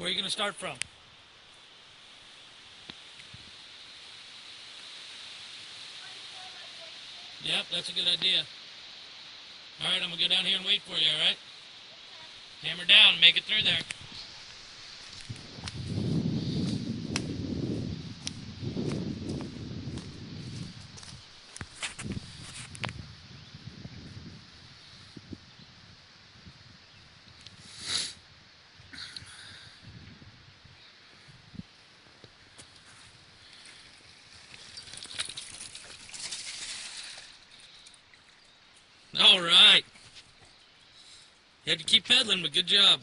Where are you going to start from? Yep, that's a good idea. All right, I'm going to go down here and wait for you, all right? Hammer down, make it through there. All right. You had to keep pedaling, but good job.